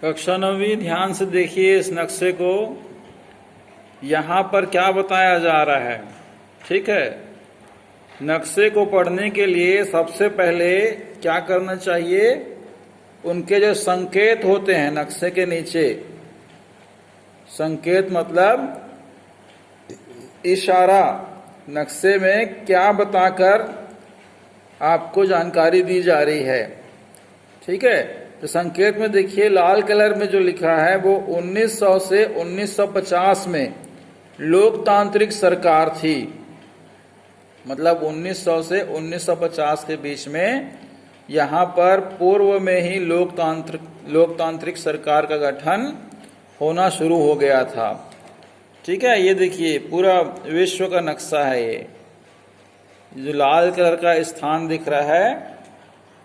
कक्षा 9वीं ध्यान से देखिए इस नक्शे को। यहाँ पर क्या बताया जा रहा है, ठीक है। नक्शे को पढ़ने के लिए सबसे पहले क्या करना चाहिए, उनके जो संकेत होते हैं नक्शे के नीचे, संकेत मतलब इशारा, नक्शे में क्या बताकर आपको जानकारी दी जा रही है, ठीक है। तो संकेत में देखिए लाल कलर में जो लिखा है वो 1900 से 1950 में लोकतांत्रिक सरकार थी। मतलब 1900 से 1950 के बीच में यहाँ पर पूर्व में ही लोकतांत्रिक सरकार का गठन होना शुरू हो गया था, ठीक है। ये देखिए पूरा विश्व का नक्शा है। ये जो लाल कलर का स्थान दिख रहा है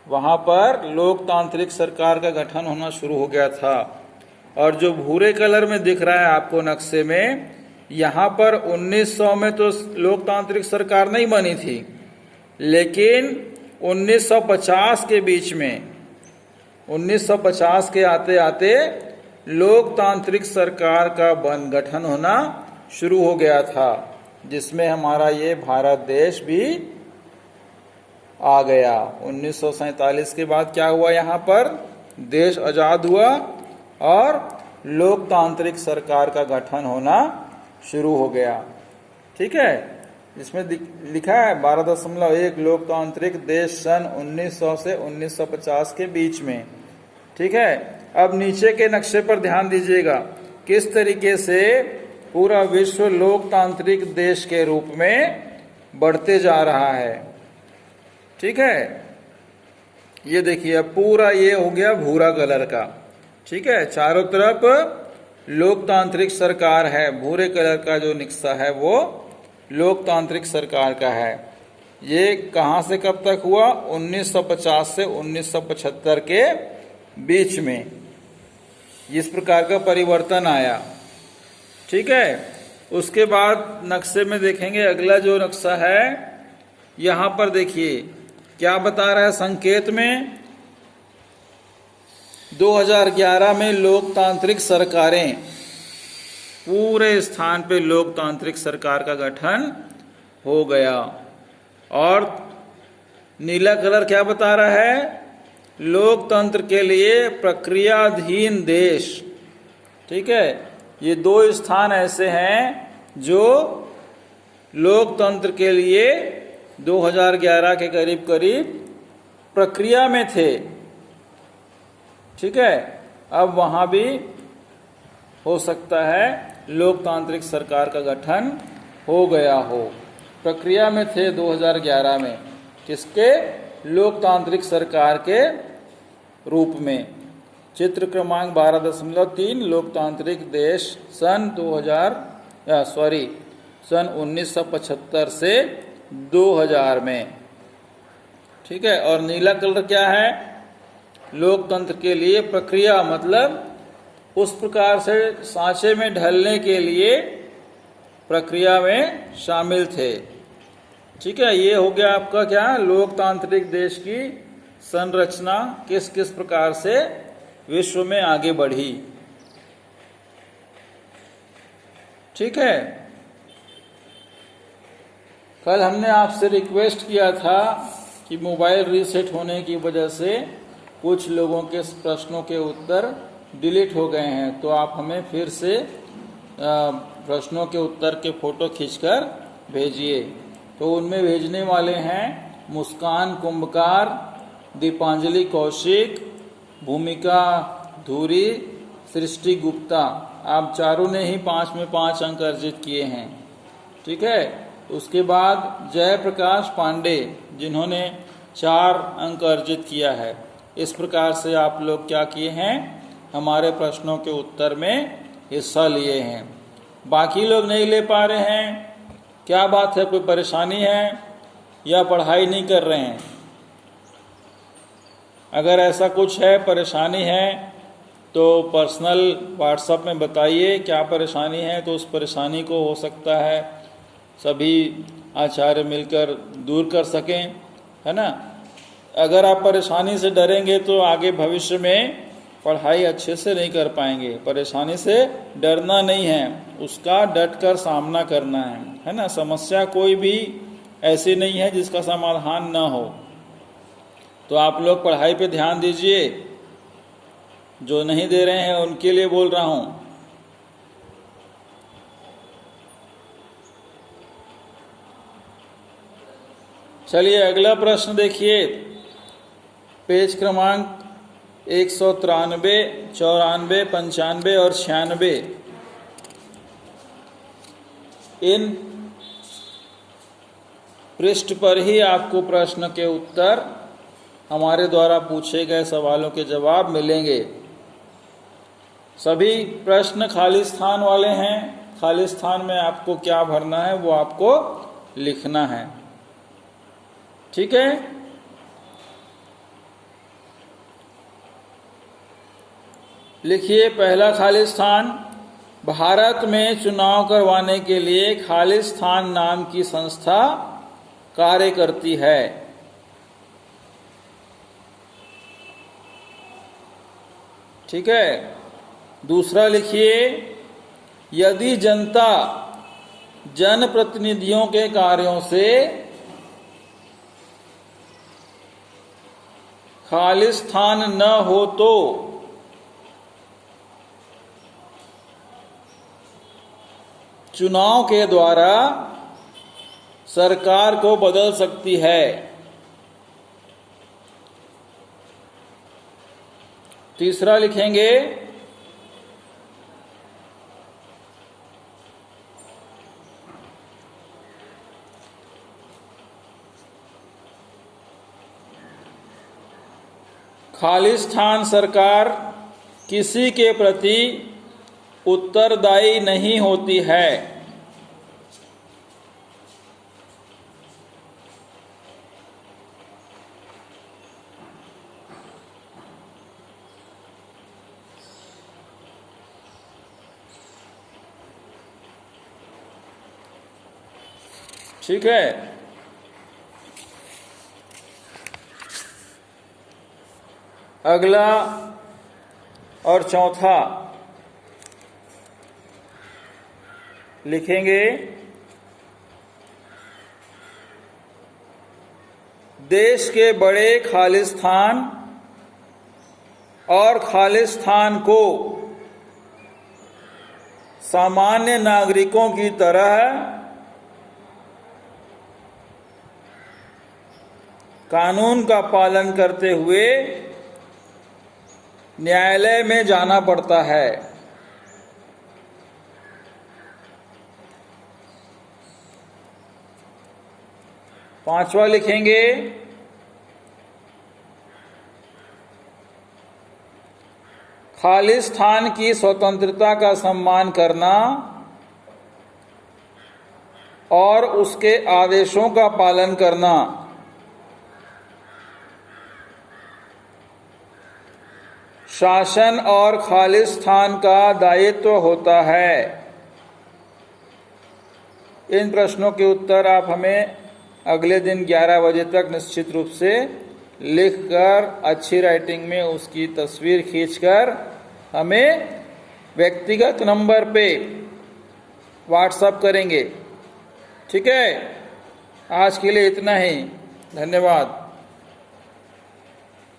वहाँ पर लोकतांत्रिक सरकार का गठन होना शुरू हो गया था। और जो भूरे कलर में दिख रहा है आपको नक्शे में, यहाँ पर 1900 में तो लोकतांत्रिक सरकार नहीं बनी थी, लेकिन 1950 के बीच में, 1950 के आते आते लोकतांत्रिक सरकार का गठन होना शुरू हो गया था, जिसमें हमारा ये भारत देश भी आ गया। 1947 के बाद क्या हुआ, यहाँ पर देश आजाद हुआ और लोकतांत्रिक सरकार का गठन होना शुरू हो गया, ठीक है। इसमें लिखा है 12.1 लोकतांत्रिक देश सन 1900 से 1950 के बीच में, ठीक है। अब नीचे के नक्शे पर ध्यान दीजिएगा, किस तरीके से पूरा विश्व लोकतांत्रिक देश के रूप में बढ़ते जा रहा है, ठीक है। ये देखिए पूरा ये हो गया भूरा कलर का, ठीक है। चारों तरफ लोकतांत्रिक सरकार है। भूरे कलर का जो नक्शा है वो लोकतांत्रिक सरकार का है। ये कहाँ से कब तक हुआ, 1950 से 1975 के बीच में इस प्रकार का परिवर्तन आया, ठीक है। उसके बाद नक्शे में देखेंगे अगला जो नक्शा है, यहाँ पर देखिए क्या बता रहा है संकेत में, 2011 में लोकतांत्रिक सरकारें, पूरे स्थान पे लोकतांत्रिक सरकार का गठन हो गया। और नीला कलर क्या बता रहा है, लोकतंत्र के लिए प्रक्रियाधीन देश, ठीक है। ये दो स्थान ऐसे हैं जो लोकतंत्र के लिए 2011 के करीब करीब प्रक्रिया में थे, ठीक है। अब वहां भी हो सकता है लोकतांत्रिक सरकार का गठन हो गया हो। प्रक्रिया में थे 2011 में, किसके, लोकतांत्रिक सरकार के रूप में। चित्र क्रमांक 12.3 लोकतांत्रिक देश सन 1975 से 2000 में, ठीक है। और नीला कलर क्या है, लोकतंत्र के लिए प्रक्रिया, मतलब उस प्रकार से सांचे में ढलने के लिए प्रक्रिया में शामिल थे, ठीक है। ये हो गया आपका क्या, लोकतांत्रिक देश की संरचना किस किस प्रकार से विश्व में आगे बढ़ी, ठीक है। कल हमने आपसे रिक्वेस्ट किया था कि मोबाइल रीसेट होने की वजह से कुछ लोगों के प्रश्नों के उत्तर डिलीट हो गए हैं, तो आप हमें फिर से प्रश्नों के उत्तर के फोटो खींचकर भेजिए। तो उनमें भेजने वाले हैं मुस्कान कुंभकार, दीपांजलि कौशिक, भूमिका धूरी, सृष्टि गुप्ता। आप चारों ने ही 5 में 5 अंक अर्जित किए हैं, ठीक है। उसके बाद जयप्रकाश पांडे, जिन्होंने 4 अंक अर्जित किया है। इस प्रकार से आप लोग क्या किए हैं, हमारे प्रश्नों के उत्तर में हिस्सा लिए हैं। बाकी लोग नहीं ले पा रहे हैं, क्या बात है, कोई परेशानी है या पढ़ाई नहीं कर रहे हैं? अगर ऐसा कुछ है, परेशानी है, तो पर्सनल व्हाट्सएप में बताइए क्या परेशानी है, तो उस परेशानी को हो सकता है सभी आचार्य मिलकर दूर कर सकें, है ना। अगर आप परेशानी से डरेंगे तो आगे भविष्य में पढ़ाई अच्छे से नहीं कर पाएंगे। परेशानी से डरना नहीं है, उसका डट कर सामना करना है ना। समस्या कोई भी ऐसी नहीं है जिसका समाधान ना हो। तो आप लोग पढ़ाई पे ध्यान दीजिए, जो नहीं दे रहे हैं उनके लिए बोल रहा हूं। चलिए अगला प्रश्न देखिए, पेज क्रमांक 193, 94, 95 और 96। इन पृष्ठ पर ही आपको प्रश्न के उत्तर, हमारे द्वारा पूछे गए सवालों के जवाब मिलेंगे। सभी प्रश्न खाली स्थान वाले हैं। खाली स्थान में आपको क्या भरना है वो आपको लिखना है, ठीक है। लिखिए पहला खाली स्थान, भारत में चुनाव करवाने के लिए खालिस्तान नाम की संस्था कार्य करती है। ठीक है। दूसरा लिखिए, यदि जनता जनप्रतिनिधियों के कार्यों से खालिस्तान न हो तो चुनाव के द्वारा सरकार को बदल सकती है। तीसरा लिखेंगे, खालिस्तान सरकार किसी के प्रति उत्तरदायी नहीं होती है। ठीक है। अगला और चौथा लिखेंगे, देश के बड़े खालिस्तान और खालिस्तान को सामान्य नागरिकों की तरह कानून का पालन करते हुए न्यायालय में जाना पड़ता है। पांचवा लिखेंगे, खालिस्तान की स्वतंत्रता का सम्मान करना और उसके आदेशों का पालन करना शासन और खालिस्तान का दायित्व होता है। इन प्रश्नों के उत्तर आप हमें अगले दिन 11 बजे तक निश्चित रूप से लिखकर अच्छी राइटिंग में उसकी तस्वीर खींचकर हमें व्यक्तिगत नंबर पे व्हाट्सएप करेंगे। ठीक है। आज के लिए इतना ही। धन्यवाद।